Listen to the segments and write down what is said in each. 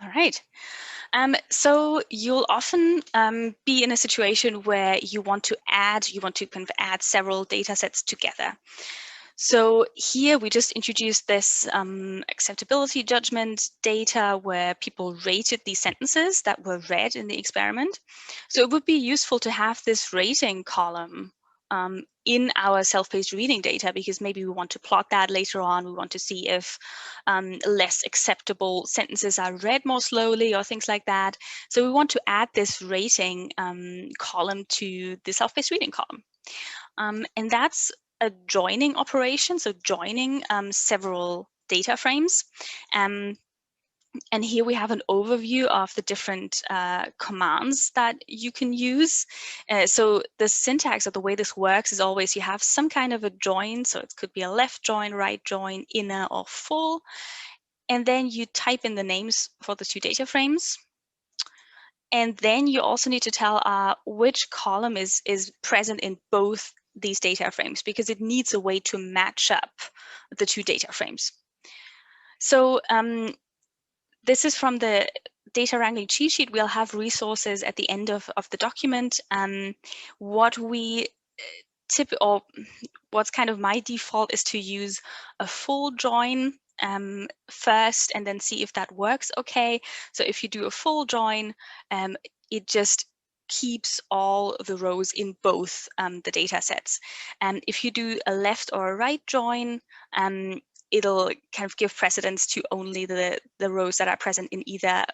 All right. So you'll often be in a situation where you want to kind of add several data sets together. So here we just introduced this acceptability judgment data where people rated these sentences that were read in the experiment. So it would be useful to have this rating column in our self-paced reading data, because maybe we want to plot that later on. We want to see if less acceptable sentences are read more slowly or things like that. So we want to add this rating column to the self-paced reading column. And that's a joining operation, so joining several data frames. And here we have an overview of the different commands that you can use. So the syntax or the way this works is always you have some kind of a join. So it could be a left join, right join, inner or full. And then you type in the names for the two data frames. And then you also need to tell which column is present in both these data frames, because it needs a way to match up the two data frames. So this is from the data wrangling cheat sheet. We'll have resources at the end of the document. What we what's kind of my default is to use a full join first and then see if that works okay. So if you do a full join, it just keeps all the rows in both the data sets. And if you do a left or a right join, it'll kind of give precedence to only the rows that are present in either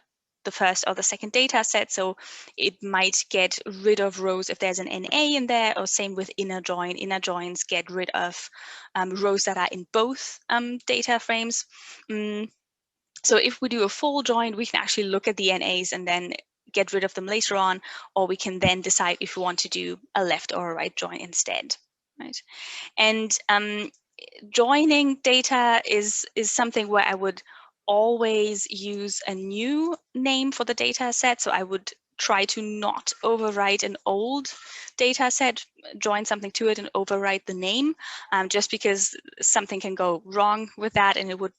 the first or the second data set. So it might get rid of rows if there's an NA in there, or same with inner join. Inner joins get rid of rows that are in both data frames. So if we do a full join, we can actually look at the NAs and then get rid of them later on, or we can then decide if we want to do a left or a right join instead, right? And joining data is something where I would always use a new name for the data set. So I would try to not overwrite an old data set, join something to it and overwrite the name, just because something can go wrong with that, and it would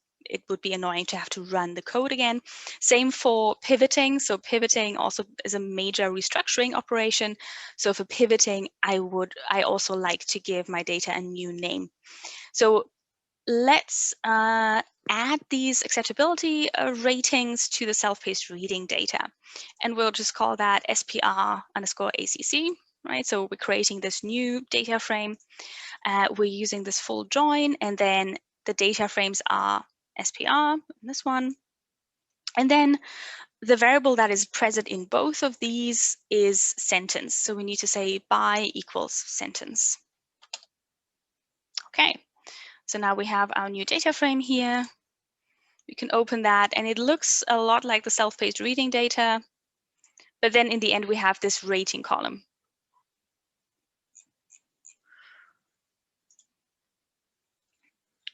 be annoying to have to run the code again. Same for pivoting. So pivoting also is a major restructuring operation. So for pivoting, I also like to give my data a new name. So let's add these acceptability ratings to the self-paced reading data. And we'll just call that SPR_ACC, right? So we're creating this new data frame. We're using this full join, and then the data frames are SPR, this one. And then the variable that is present in both of these is sentence. So we need to say by equals sentence. Okay. So now we have our new data frame here. We can open that, and it looks a lot like the self-paced reading data, but then in the end we have this rating column.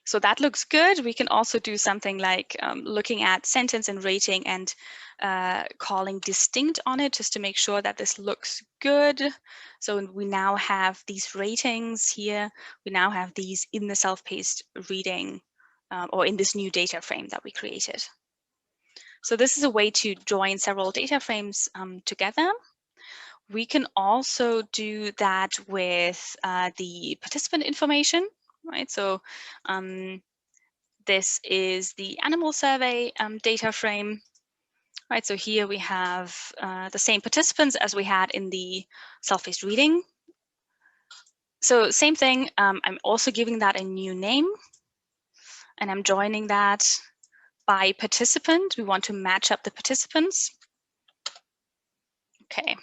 So that looks good. We can also do something like looking at sentence and rating and calling distinct on it, just to make sure that this looks good. So we now have these ratings here. We now have these in the self-paced reading or in this new data frame that we created. So this is a way to join several data frames together. We can also do that with the participant information, right? So this is the animal survey data frame, right? So here we have the same participants as we had in the self-paced reading. So same thing, I'm also giving that a new name, and I'm joining that by participant. We want to match up the participants. Okay.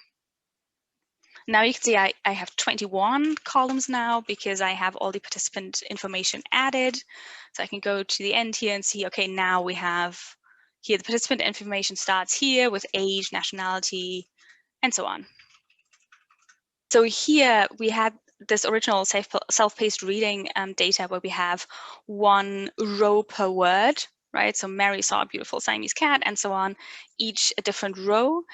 Now you can see I have 21 columns now because I have all the participant information added. So I can go to the end here and see, okay, now we have here the participant information starts here with age, nationality, and so on. So here we had this original self-paced reading data where we have one row per word, right? So Mary saw a beautiful Siamese cat and so on, each a different row.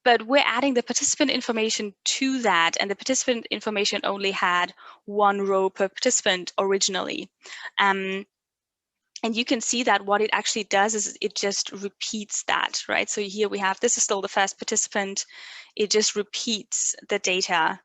But we're adding the participant information to that, and the participant information only had one row per participant originally. And you can see that what it actually does is it just repeats that, right? So here we have, this is still the first participant. It just repeats the data.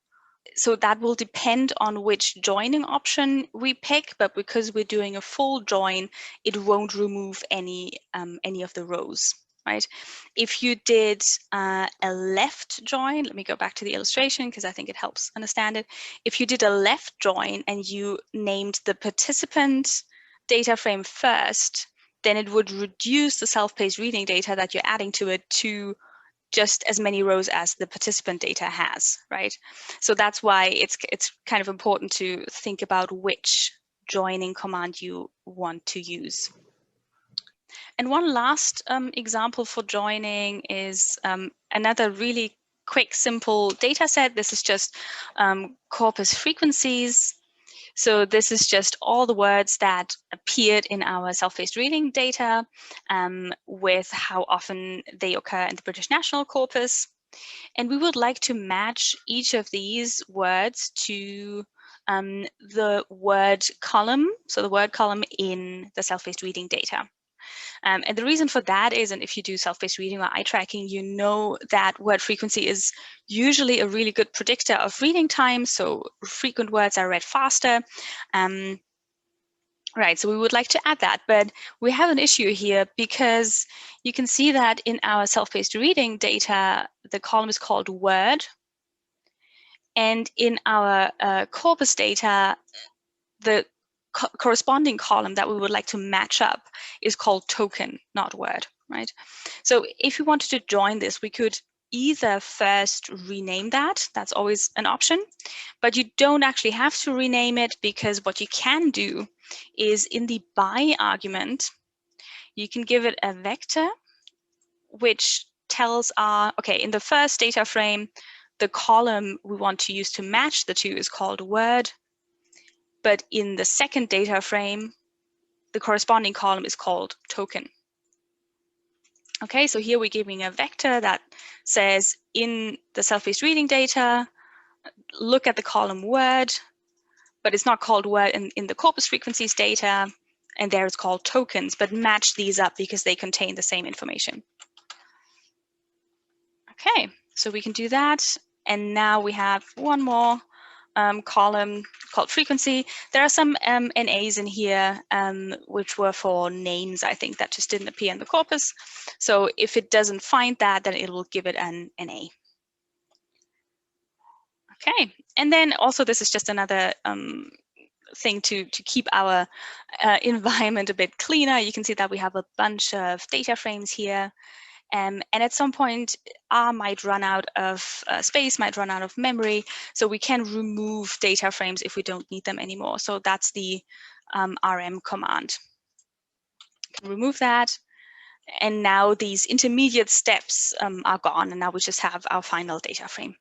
So that will depend on which joining option we pick, but because we're doing a full join, it won't remove any of the rows, right? If you did a left join, let me go back to the illustration because I think it helps understand it. If you did a left join and you named the participant data frame first, then it would reduce the self-paced reading data that you're adding to it to just as many rows as the participant data has, right? So that's why it's kind of important to think about which joining command you want to use. And one last example for joining is another really quick, simple data set. This is just Corpus Frequencies. So this is just all the words that appeared in our self-paced reading data with how often they occur in the British National Corpus. And we would like to match each of these words to the word column, so the word column in the self-paced reading data. And the reason for that is, and if you do self-paced reading or eye tracking, you know that word frequency is usually a really good predictor of reading time. So frequent words are read faster. Right, so we would like to add that, but we have an issue here because you can see that in our self-paced reading data, the column is called word. And in our corpus data, the corresponding column that we would like to match up is called token, not word, right? So if we wanted to join this, we could either first rename that, that's always an option, but you don't actually have to rename it because what you can do is in the by argument, you can give it a vector which tells okay, in the first data frame, the column we want to use to match the two is called word. But in the second data frame, the corresponding column is called token. Okay, so here we're giving a vector that says in the self-paced reading data, look at the column word, but it's not called word in the Corpus Frequencies data, and there it's called tokens, but match these up because they contain the same information. Okay, so we can do that. And now we have one more column called frequency. There are some NAs in here, which were for names, I think, that just didn't appear in the corpus. So if it doesn't find that, then it will give it an NA. Okay, and then also this is just another thing to keep our environment a bit cleaner. You can see that we have a bunch of data frames here. And at some point, R might run out of space, might run out of memory. So we can remove data frames if we don't need them anymore. So that's the RM command. Remove that. And now these intermediate steps are gone. And now we just have our final data frame.